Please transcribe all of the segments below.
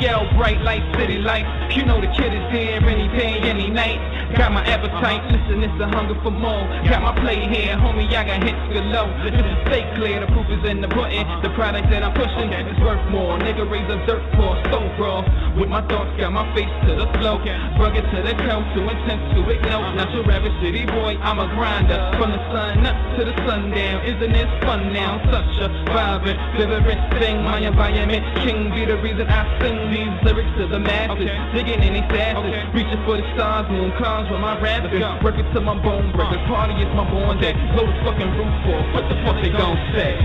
yell bright like city lights. You know the kid is there any day, any night. Got my appetite, listen, it's a hunger for more. Got my play here, homie, I got hits galore. Just to stay clear, the proof is in the pudding. The product that I'm pushing is worth more. Nigga raise a dirt for so raw. With my thoughts, got my face to the flow. Rugged to the cone, too intense to ignore. Not your average city boy, I'm a grinder. From the sun up to the sundown, isn't it fun now? Such a vibrant, vivid thing. My environment, king be the reason I sing these lyrics to the masses. Digging in these asses, reaching for the stars, moon clouds with my rappers. Working to my bone breakers, party is my born day. Blow the fucking roof off, what the fuck they gon' say?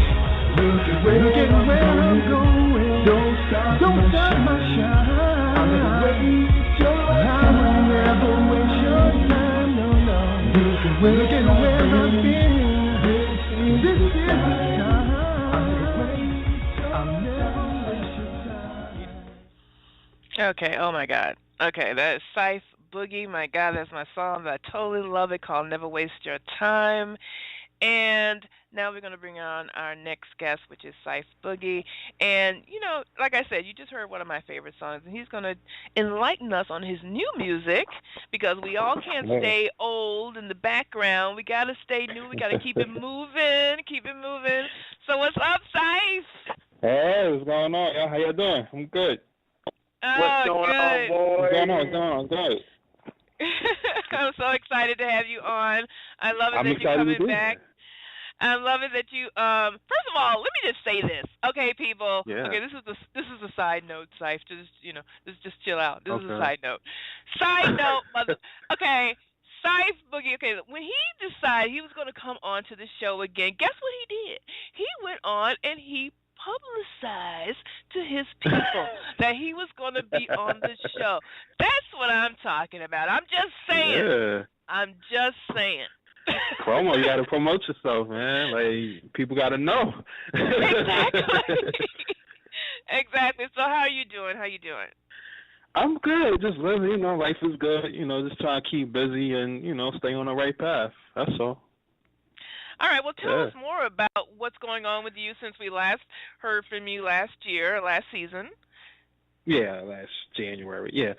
Look at where I'm going, don't stop my shine. I'll never waste your time, I'll never waste your time, no, no. Look at where I've been, this is the time. I'll never waste your time. Okay, oh my God. Okay, that is CIPH Boogie. My God, that's my song. I totally love it, called Never Waste Your Time. And now we're going to bring on our next guest, which is CIPH Boogie. And, you know, like I said, you just heard one of my favorite songs, and he's going to enlighten us on his new music, because we all can't stay old in the background. We got to stay new. We got to keep it moving, keep it moving. So what's up, CIPH? Hey, what's going on, y'all? How y'all doing? I'm good. What's going on, boy? What's going on? What's going on? Good. I'm so excited to have you on. I love it that you're coming back. I love it that you. First of all, let me just say this, okay, people. Yeah. Okay, this is a side note, CIPH. Just chill out. This is a side note. Side note, okay. CIPH Boogie. Okay, when he decided he was going to come on to the show again, guess what he did? He went on and he publicized to his people that he was going to be on the show. That's what I'm talking about. I'm just saying. Yeah. I'm just saying. Promo, you got to promote yourself, man. Like, people got to know. Exactly. Exactly. So how are you doing? I'm good. Just living, you know, life is good. You know, just trying to keep busy and, you know, stay on the right path. That's all. All right, well, tell us more about what's going on with you since we last heard from you last season. Yeah, last January. Yeah.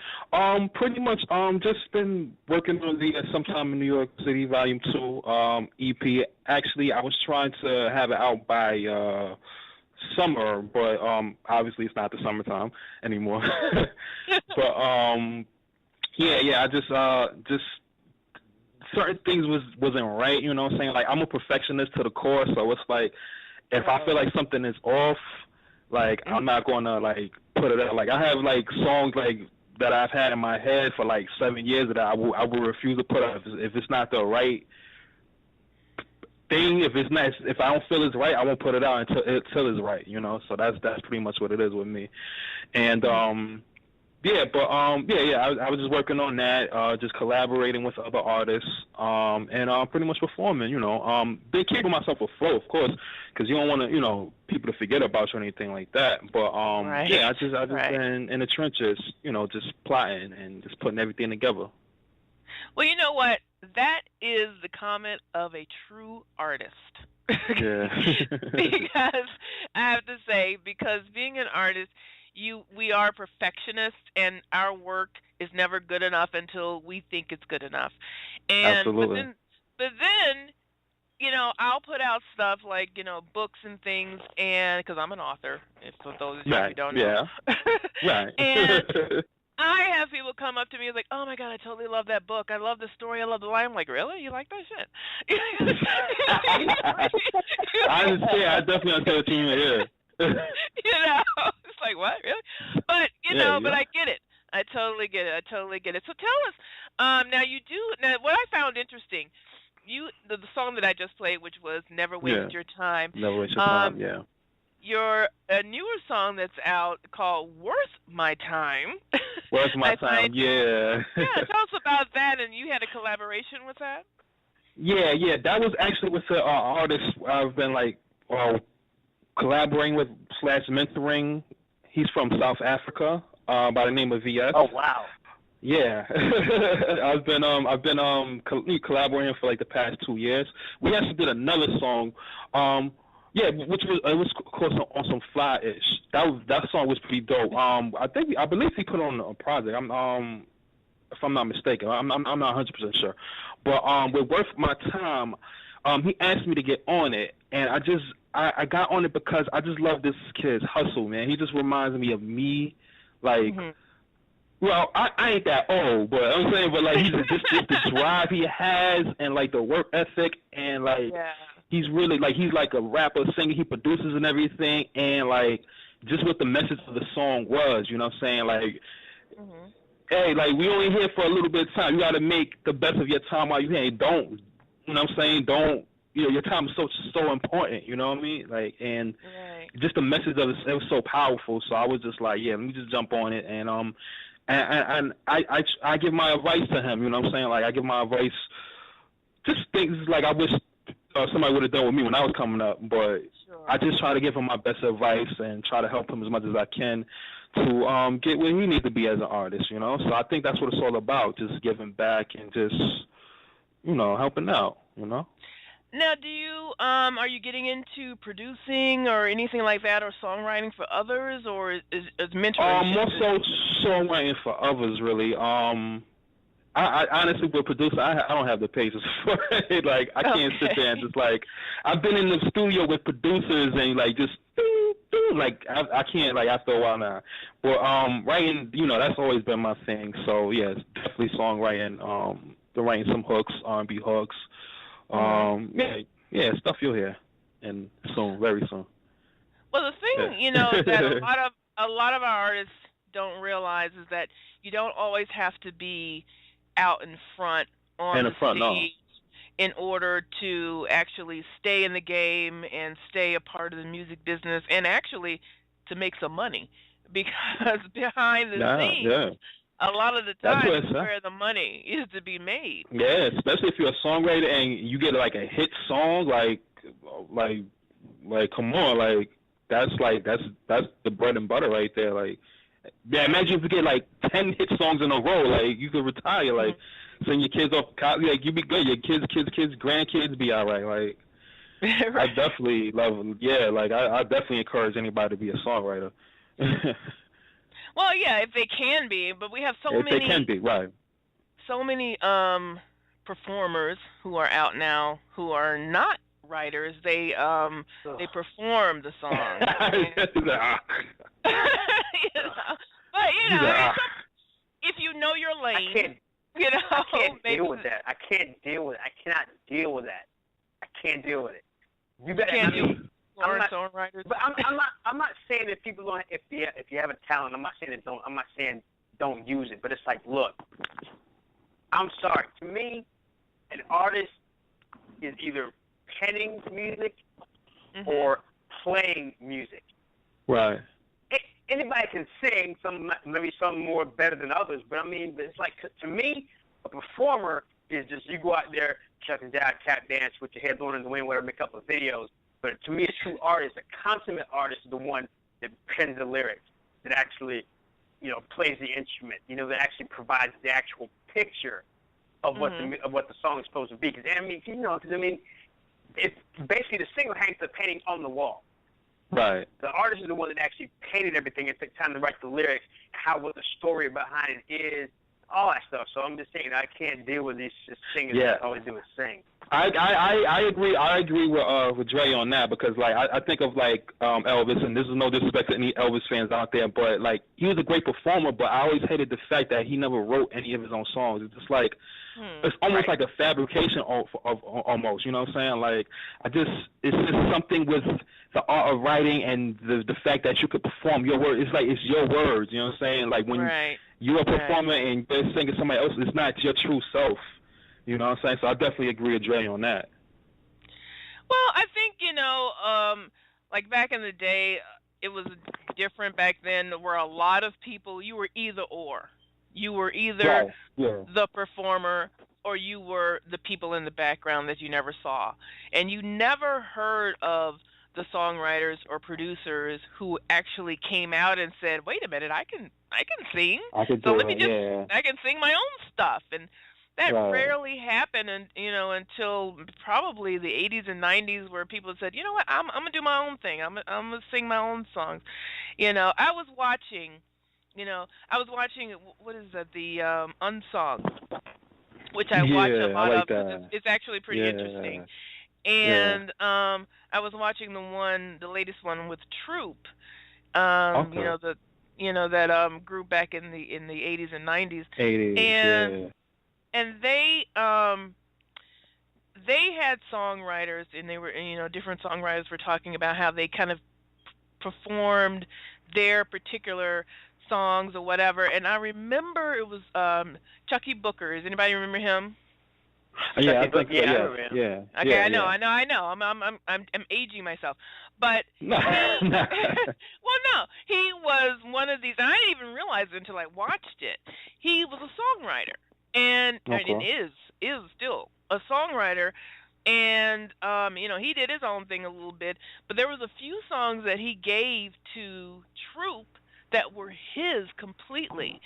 Pretty much just been working on the Sometime in New York City Volume 2 EP. Actually, I was trying to have it out by summer, but obviously it's not the summertime anymore. But I just certain things wasn't right, you know what I'm saying? Like, I'm a perfectionist to the core, so it's like, if I feel like something is off, like, I'm not going to, like, put it out. Like, I have, like, songs, like, that I've had in my head for, like, 7 years that I will refuse to put out. If it's not the right thing, if I don't feel it's right, I won't put it out until it's right, you know? So that's pretty much what it is with me. And, I was just working on that, just collaborating with other artists, and pretty much performing, you know. Been keeping myself afloat, of course, because you don't want to, you know, people to forget about you or anything like that. But I just been in the trenches, you know, just plotting and just putting everything together. Well, you know what? That is the comment of a true artist. Yeah. Because I have to say, because being an artist, we are perfectionists, and our work is never good enough until we think it's good enough. And absolutely. But then, you know, I'll put out stuff like, you know, books and things, and because I'm an author, if for those of you who don't know. Yeah. Right. And I have people come up to me and like, oh my God, I totally love that book. I love the story. I love the line. I'm like, really? You like that shit? I understand. I definitely understand what you mean. Yeah. You know, it's like, what, really? But you know, but I get it. I totally get it. So tell us, now what I found interesting, the song that I just played, which was "Never Waste Your Time." Never Waste Your Time. Yeah. Your newer song that's out called "Worth My Time." Worth My Time. Yeah. Yeah. Tell us about that. And you had a collaboration with that. Yeah. That was actually with the artist I've been collaborating with / mentoring. He's from South Africa, by the name of VS. Oh wow! Yeah, I've been collaborating for like the past 2 years. We actually did another song. Yeah, which was it was of course on some fly-ish. That song was pretty dope. I believe he put on a project. If I'm not mistaken, I'm not 100% sure. But with Worth My Time, he asked me to get on it, and I got on it because I just love this kid's hustle, man. He just reminds me of me, like. Mm-hmm. Well, I ain't that old, but I'm saying, but like he's just the drive he has, and like the work ethic, and like he's really like he's like a rapper, singer, he produces and everything, and like just what the message of the song was, you know what I'm saying? Like, hey, like we only here for a little bit of time. You got to make the best of your time while you're here. Don't, you know what I'm saying? Don't, you know, your time is so important. You know what I mean? Like, and just the message of it was so powerful. So I was just like, yeah, let me just jump on it, and I give my advice to him, you know what I'm saying? Like, I give my advice, just things like I wish somebody would have done with me when I was coming up, but I just try to give him my best advice and try to help him as much as I can to get where he needs to be as an artist, you know? So I think that's what it's all about, just giving back and just, you know, helping out, you know? Now, do you are you getting into producing or anything like that, or songwriting for others, or is mentoring? More so songwriting for others, really. I honestly, with producer, I don't have the patience for it. Like, I can't sit there and just like, I've been in the studio with producers and like just like I can't, like, after a while now. But writing, you know, that's always been my thing. So yeah, it's definitely songwriting. Writing some hooks, R&B hooks. Yeah, stuff you'll hear, and soon, very soon. Well, the thing, you know, that a lot of our artists don't realize is that you don't always have to be out in front on the stage in order to actually stay in the game and stay a part of the music business, and actually to make some money, because behind the scenes. A lot of the time, that's where the money is to be made. Yeah, especially if you're a songwriter and you get like a hit song, like come on, like that's the bread and butter right there. Like, yeah, imagine if you get like 10 hit songs in a row, like you could retire, like send your kids off college, like you be good, your kids, grandkids be all right. Like, I definitely love, like I definitely encourage anybody to be a songwriter. Well, yeah, if they can be, but we have so many. If they can be, right. So many performers who are out now who are not writers. They perform the song. You know? But you know, if you know your lane, I can't deal with that. I can't deal with it. I cannot deal with that. I can't deal with it. You better. Songwriters. But I'm not saying that people don't. If you have a talent, I'm not saying don't use it. But it's like, look, I'm sorry. To me, an artist is either penning music or playing music. Right. Anybody can sing. Maybe some more better than others. But I mean, it's like, to me, a performer is just you go out there, chuck and jive, tap dance with your head blowing in the wind, whatever, make a couple of videos. But to me, a true artist, a consummate artist, is the one that pens the lyrics, that actually, you know, plays the instrument, you know, that actually provides the actual picture of what the song is supposed to be. Because I mean, it's basically the singer hangs the painting on the wall. Right. The artist is the one that actually painted everything and took time to write the lyrics, what the story behind it is, all that stuff. So I'm just saying, I can't deal with these singers that always do is sing. I agree with Dre on that, because like I think of like Elvis, and this is no disrespect to any Elvis fans out there, but like he was a great performer, but I always hated the fact that he never wrote any of his own songs. It's just like it's almost like a fabrication of almost, you know what I'm saying? Like it's just something with the art of writing and the fact that you could perform your word. It's like it's your words, you know what I'm saying? Like when you're a performer and you're singing somebody else, it's not your true self. You know what I'm saying? So I definitely agree with Dre on that. Well, I think, you know, like back in the day, it was different back then, where a lot of people, you were either or. You were either the performer or you were the people in the background that you never saw. And you never heard of the songwriters or producers who actually came out and said, wait a minute, I can sing. I can sing my own stuff. And that rarely happened, and until probably the 80s and 90s, where people said, you know what, I'm gonna do my own thing. I'm gonna sing my own songs. I was watching. What is that? The Unsung, which I watch a lot of. That. It's actually pretty interesting. And I was watching the latest one with Troop. That group back in the 80s and 90s. 80s, and they had songwriters, and they were, different songwriters were talking about how they kind of performed their particular songs or whatever. And I remember it was Chucky Booker. Does anybody remember him? Yeah, I think so. Yeah. Okay, I know. I'm aging myself, but no. Well, no, he was one of these. I didn't even realize it until I watched it. He was a songwriter, and is still a songwriter, and he did his own thing a little bit. But there was a few songs that he gave to Troop that were his completely.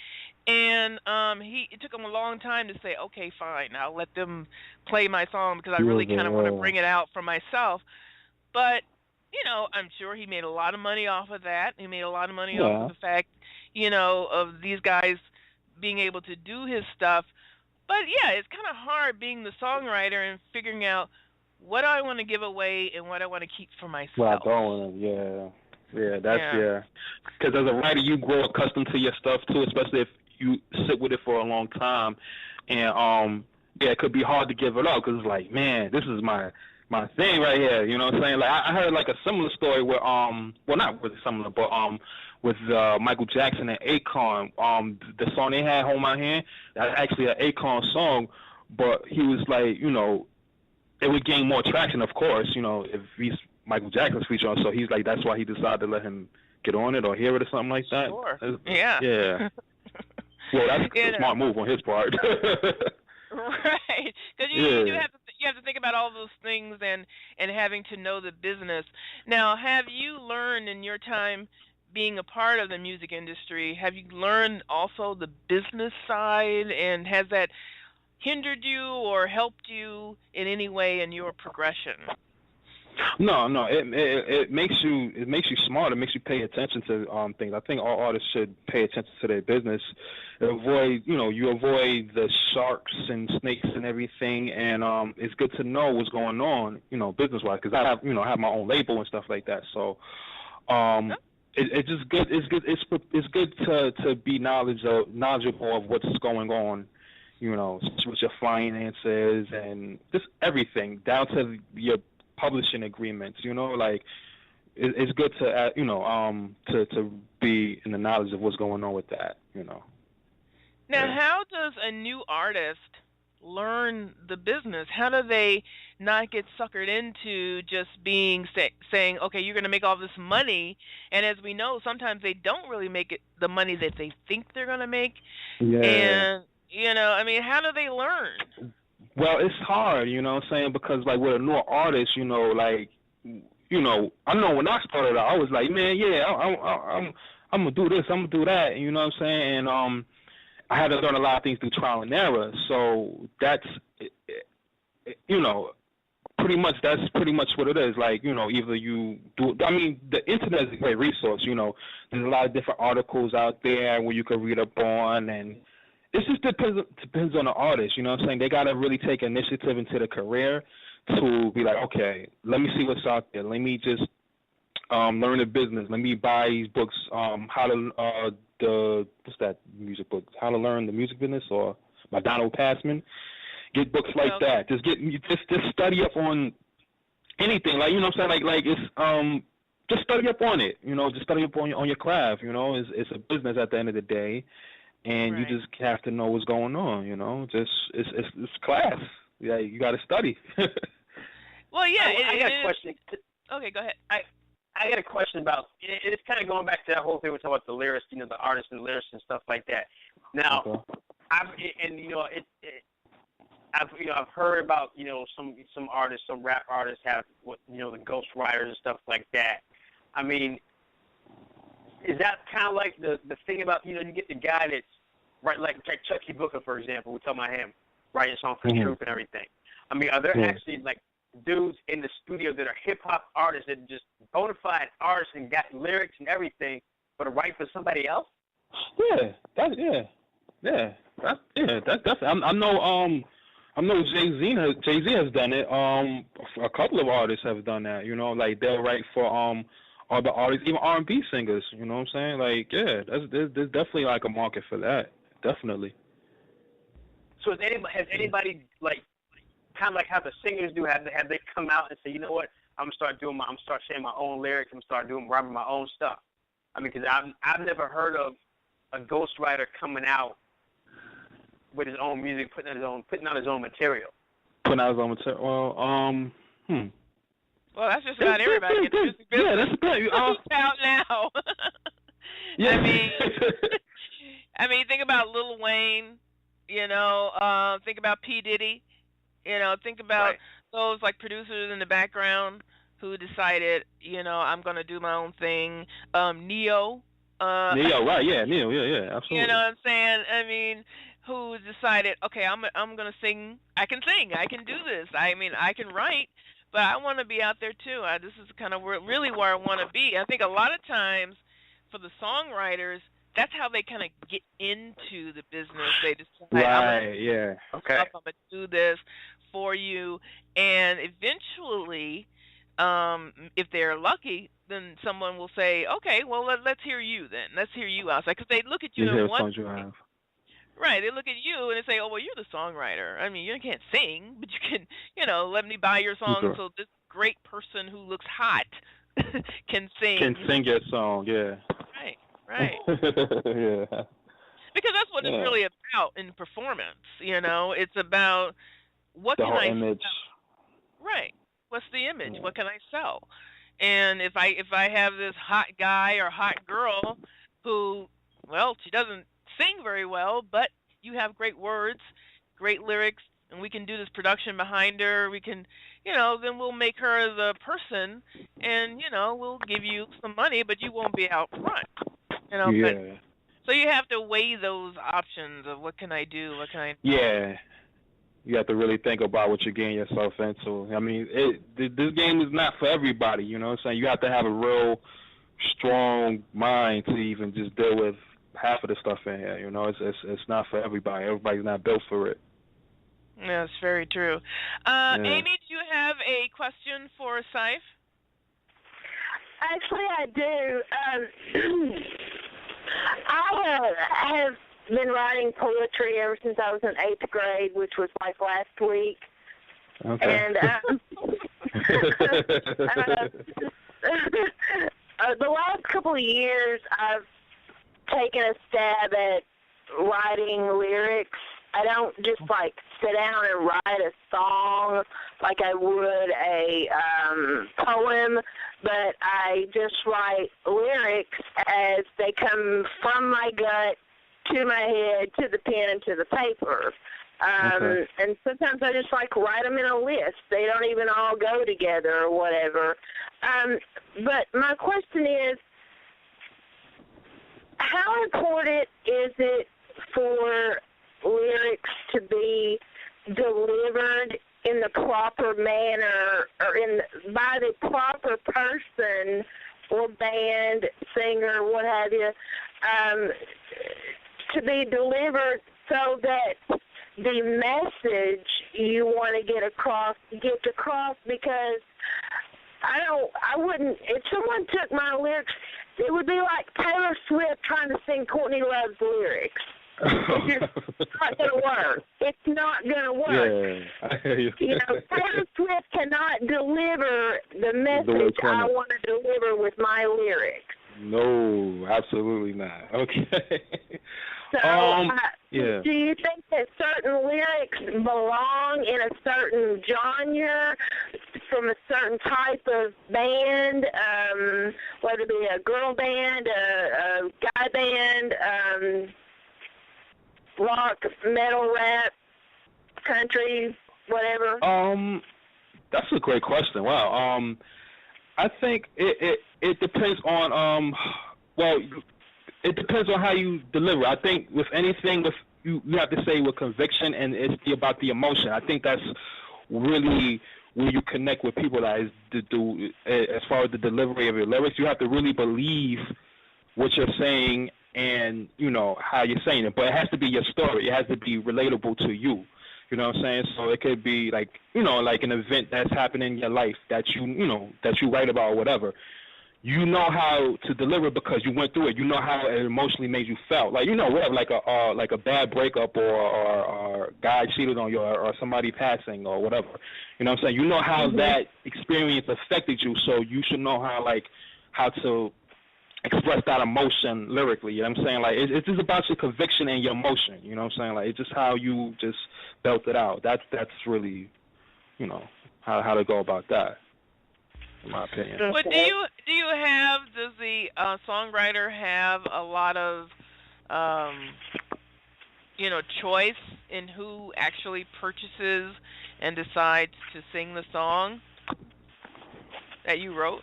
And it took him a long time to say, okay, fine, I'll let them play my song because I really kind of want to bring it out for myself. But, I'm sure he made a lot of money off of that. He made a lot of money off of the fact, of these guys being able to do his stuff. But, yeah, it's kind of hard being the songwriter and figuring out what I want to give away and what I want to keep for myself. Yeah, that's because as a writer, you grow accustomed to your stuff too, especially if you sit with it for a long time, and it could be hard to give it up because it's like, man, this is my thing right here. You know what I'm saying? Like I heard like a similar story where well, not really similar, but with Michael Jackson and Akon, the song they had, "Hold My Hand," that's actually an Akon song, but he was like, it would gain more traction, of course, if he's Michael Jackson's feature on, so he's like, that's why he decided to let him get on it or hear it or something like that. Sure. Yeah. Well, that's a smart move on his part. Right, because you have to think about all those things and having to know the business. Now, have you learned in your time being a part of the music industry? Have you learned also the business side, and has that hindered you or helped you in any way in your progression? No. It makes you smart. It makes you pay attention to things. I think all artists should pay attention to their business. You avoid the sharks and snakes and everything. And it's good to know what's going on, business wise. Because I have my own label and stuff like that. So it's just good. It's good to be knowledgeable of what's going on. With your finances and just everything down to your publishing agreements, like it's good to to be in the knowledge of what's going on with that, Now, how does a new artist learn the business? How do they not get suckered into just being saying, okay, you're going to make all this money, and as we know, sometimes they don't really make the money that they think they're going to make. And how do they learn? Well, it's hard, what I'm saying, because like with a new artist, I know when I started out, I was like, man, I'm gonna do this, I'm gonna do that, you know what I'm saying, and I had to learn a lot of things through trial and error. So that's, pretty much what it is. Like, either you do. I mean, the internet is a great resource. There's a lot of different articles out there where you can read up on, and it just depends on the artist, you know what I'm saying? They got to really take initiative into the career to be like, okay, let me see what's out there. Let me just learn the business. Let me buy these books, how to, what's that music book? How to Learn the Music Business, or by Donald Passman. Get books like that. Just study up on anything. Like, you know what I'm saying? Like it's, just study up on it, just study up on your craft, It's a business at the end of the day. And you just have to know what's going on, it's class. Yeah, you got to study. Well, yeah. I got a question. Okay, go ahead. I got a question about. It's kind of going back to that whole thing we talking about the lyrics, the artists and lyrics and stuff like that. Now, I've heard about some artists, some rap artists have the ghost writers and stuff like that. I mean, is that kind of like the thing about, you get the guy that's, right, like Chucky Booker, for example, we're talking about him. writing songs for Truth and everything. I mean, are there actually like dudes in the studio that are hip hop artists that just bona fide artists and got lyrics and everything, but write for somebody else? That's I know Jay-Z has done it. A couple of artists have done that. You know, like they'll write for other artists, even R&B singers. You know what I'm saying? Like, there's definitely like a market for that. Definitely. So has anybody like kind of like how the singers do? Have they come out and say, you know what, I'm gonna start saying my own lyrics. I'm gonna start writing my own stuff. I mean, because I've never heard of a ghostwriter coming out with his own music, putting out his own material. Putting out his own material. Well, that's just about everybody in the music business. Yeah, that's about out now. Yeah. I mean, think about Lil Wayne. You know, think about P. Diddy. You know, think about those like producers in the background who decided, you know, I'm gonna do my own thing. Neo. Neo, right? Yeah, Neo. Yeah, absolutely. You know what I'm saying? I mean, who decided, okay, I'm gonna sing. I can sing. I can do this. I mean, I can write, but I want to be out there too. This is kind of really where I want to be. I think a lot of times for the songwriters, that's how they kind of get into the business. They decide, I'm gonna do this for you, and eventually, if they're lucky, then someone will say, okay, well, let's hear you then. Let's hear you outside. Because they look at you in one way. Right, they look at you and they say, oh, well, you're the songwriter. I mean, you can't sing, but you can, you know, let me buy your song so this great person who looks hot can sing. Can sing your song, yeah. Right. Yeah. Because that's what it's really about in performance, you know. It's about what the can whole I image. sell? Right. What's the image? What can I sell? And if I have this hot guy or hot girl who, well, she doesn't sing very well, but you have great words, great lyrics, and we can do this production behind her, we can, you know, then we'll make her the person, and, you know, we'll give you some money, but you won't be out front. You know, but, so you have to weigh those options of what can I do, what can I do. Yeah. You have to really think about what you're getting yourself into. I mean, this game is not for everybody, you know what I'm saying? You have to have a real strong mind to even just deal with half of the stuff in here, you know? It's not for everybody. Everybody's not built for it. Yeah, that's very true. Amy, do you have a question for CIPH? Actually, I do. I have been writing poetry ever since I was in 8th grade, which was like last week. Okay. And the last couple of years, I've taken a stab at writing lyrics. I don't just like sit down and write a song like I would a poem, but I just write lyrics as they come from my gut to my head, to the pen, and to the paper. And sometimes I just like write them in a list. They don't even all go together or whatever. But my question is, how important is it for lyrics to be delivered in the proper manner or by the proper person or band, singer, what have you, to be delivered so that the message you want to get across? Because I wouldn't, if someone took my lyrics, it would be like Taylor Swift trying to sing Courtney Love's lyrics. It's just not going to work. It's not going to work. Yeah, I hear you. You know, Taylor Swift cannot deliver the message I want to deliver with my lyrics. No, absolutely not. Okay. So, do you think that certain lyrics belong in a certain genre from a certain type of band, whether it be a girl band, a guy band, rock, metal, rap, country, whatever? That's a great question. Wow. I think it depends on it depends on how you deliver. I think with anything with you have to say with conviction, and it's about the emotion. I think that's really where you connect with people, that is to do as far as the delivery of your lyrics. You have to really believe what you're saying and, you know, how you're saying it. But it has to be your story. It has to be relatable to you. You know what I'm saying? So it could be like, you know, like an event that's happening in your life that that you write about or whatever. You know how to deliver because you went through it. You know how it emotionally made you felt. Like, you know, whatever, like a bad breakup or guy cheated on you or somebody passing or whatever. You know what I'm saying? You know how that experience affected you, so you should know how to express that emotion lyrically. You know what I'm saying? Like, it's just about your conviction and your emotion. You know what I'm saying? Like, it's just how you just belt it out. That's really, you know, how to go about that, in my opinion. But does the songwriter have a lot of, you know, choice in who actually purchases and decides to sing the song that you wrote?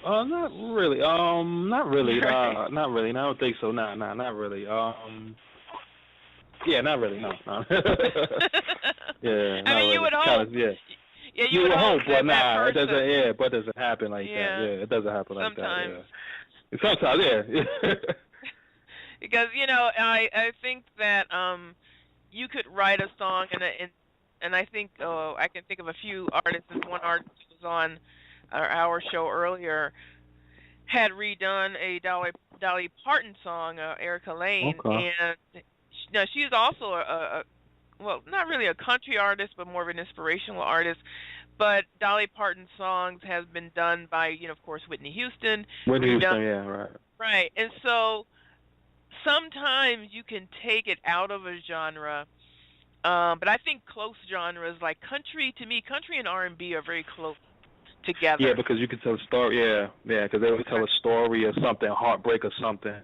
Not really. Not really. Not really. I don't think so. Nah, not really. Yeah, not really. No. Yeah. I mean, you would hope. Yeah. Yeah, you would hope, but nah, it doesn't. Yeah, but it doesn't happen like that. Yeah, it doesn't happen like that. Yeah. Sometimes, yeah. Because, you know, I think that you could write a song and I think I can think of a few artists. And one artist who was on our show earlier had redone a Dolly Parton song, Erica Lane, and now she's also well, not really a country artist, but more of an inspirational artist. But Dolly Parton's songs have been done by, you know, of course, Whitney Houston. Yeah, right. Right, and so sometimes you can take it out of a genre. But I think close genres like country, to me, country and R&B are very close together. Yeah, because you can tell a story. Yeah, because they always tell a story or something, heartbreak or something.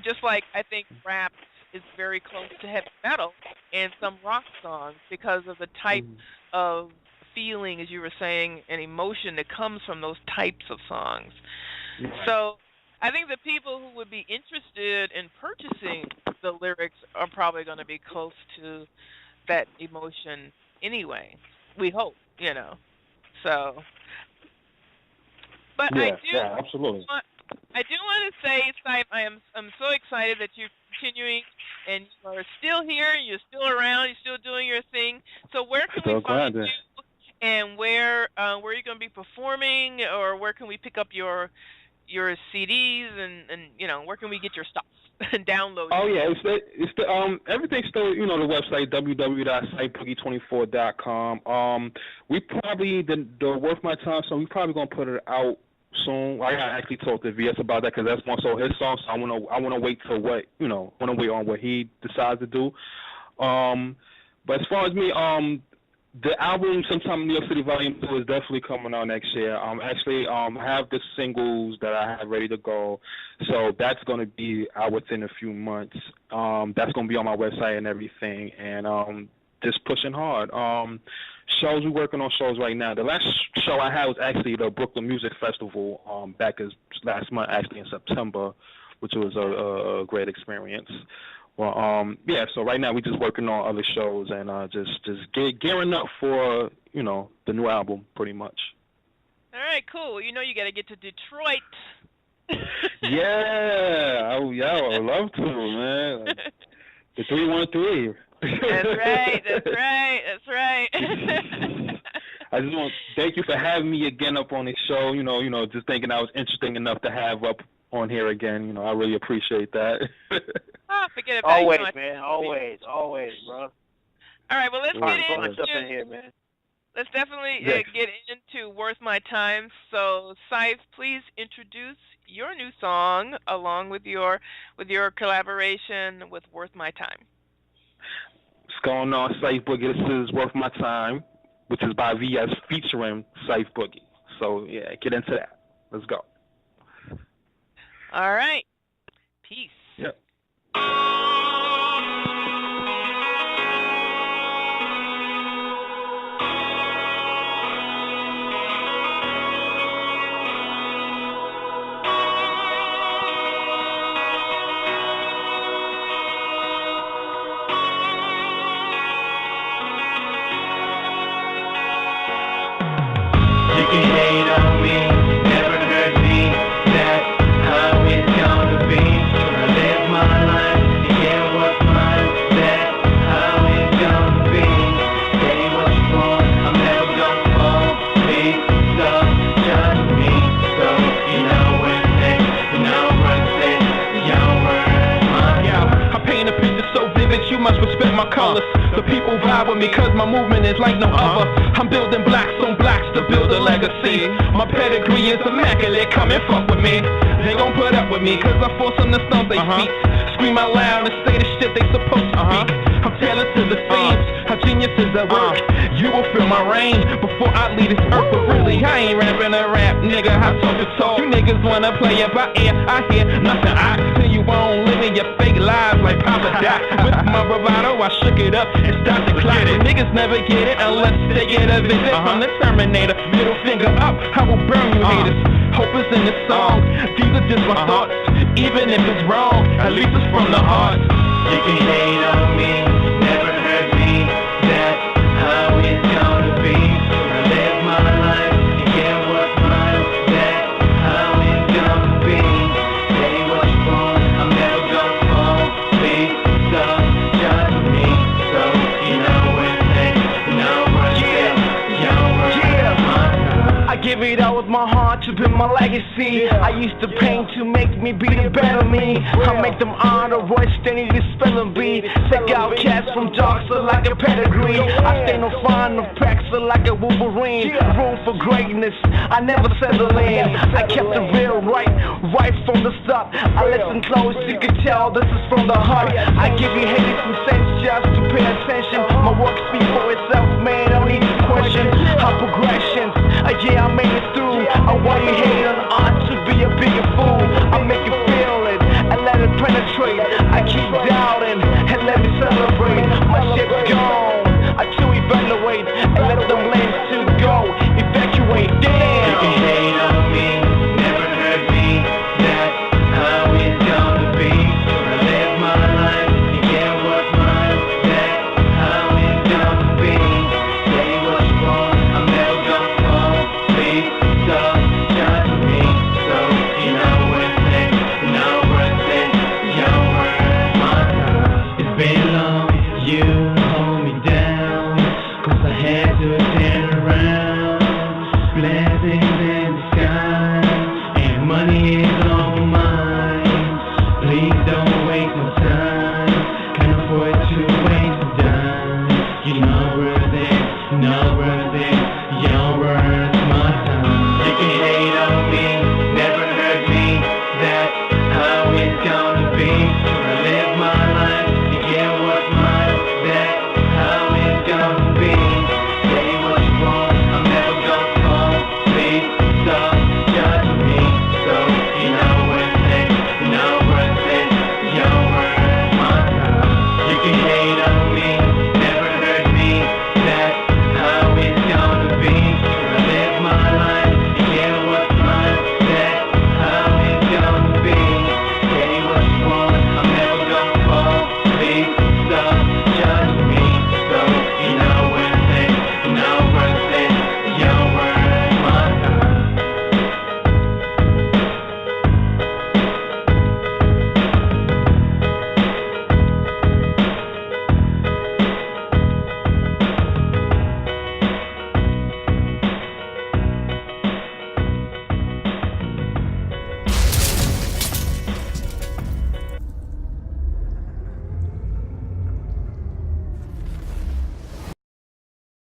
Just like I think rap is very close to heavy metal and some rock songs because of the type of feeling, as you were saying, and emotion that comes from those types of songs. Right. So I think the people who would be interested in purchasing the lyrics are probably going to be close to that emotion anyway. We hope, you know. So, but absolutely. I do want to say, Sipe, I'm so excited that you're continuing and you are still here, you're still around, you're still doing your thing. So where can we find you, and where are you going to be performing, or where can we pick up your CDs and you know, where can we get your stuff and download? Oh yeah, it's the everything's still, you know, the website www.siteboogie24.com. We probably the Worth My Time song, we probably gonna put it out soon. I gotta actually talk to VS about that because that's more so his song. So I wanna wait till wait on what he decides to do. But as far as me, the album Sometime in New York City Volume 2 is definitely coming out next year. Actually, I have the singles that I have ready to go. So that's going to be out within a few months. That's going to be on my website and everything. And just pushing hard. Shows, we're working on shows right now. The last show I had was actually the Brooklyn Music Festival back last month, actually in September, which was a great experience. Well, yeah, so right now we're just working on other shows and just gearing up for, you know, the new album, pretty much. All right, cool. You know you got to get to Detroit. I would love to, man. Like, the 313. That's right. I just want to thank you for having me again up on this show. You know, just thinking I was interesting enough to have up on here again. You know, I really appreciate that. Forget about always, man. Always, bro. All right, well, let's get in here, man. Let's definitely get into Worth My Time. So, Sipe, please introduce your new song along with your collaboration with Worth My Time. What's going on, Sipe Boogie? This is Worth My Time, which is by VS featuring Sipe Boogie. So, yeah, get into that. Let's go. All right. Peace. Yep. must respect my colors. The people vibe with me cause my movement is like no other. I'm building blocks on blocks to build a legacy. My pedigree is immaculate, come and fuck with me. They gon' put up with me cause I force them to stomp they feet. Scream out loud and say the shit they supposed to speak. I'm telling to the scenes how geniuses at work. You will feel my reign before I leave this earth. But really, I ain't rapping a rap, nigga, I talk to talk. You niggas wanna play it by ear, I hear nothing. I continue on living your fake lives like Papa Doc. With my bravado, I shook it up and stopped the clock. Niggas never get it unless they get a visit from the Terminator. Middle finger up, I will burn you haters. Hope is in this song, these are just my thoughts. Even if it's wrong, at least it's from the heart. You can hate on me, never hurt me. That's how it's gonna be. I live my life and get what's mine. That's how it's gonna be. Say what you want, I'm never gonna fall. Be so just me. So you know what it takes, you know what it takes. Your word is mine. I give it all with my heart to build my legacy. I used to paint to make me be the better me. I make them honor voice, they need to spell and be. Take out cats from dogs so like a pedigree. I stay no fine of packs so like a Wolverine. Room for greatness, I never settle in. I kept it real right from the start. I listen close, you can tell this is from the heart. I give you haters some sense just to pay attention. My work speaks for itself, man, don't need to question. How progressions, yeah, I made it through. I want you hate on art to be a bigger fool. I make you feel it and let it penetrate. I keep doubting and let me celebrate.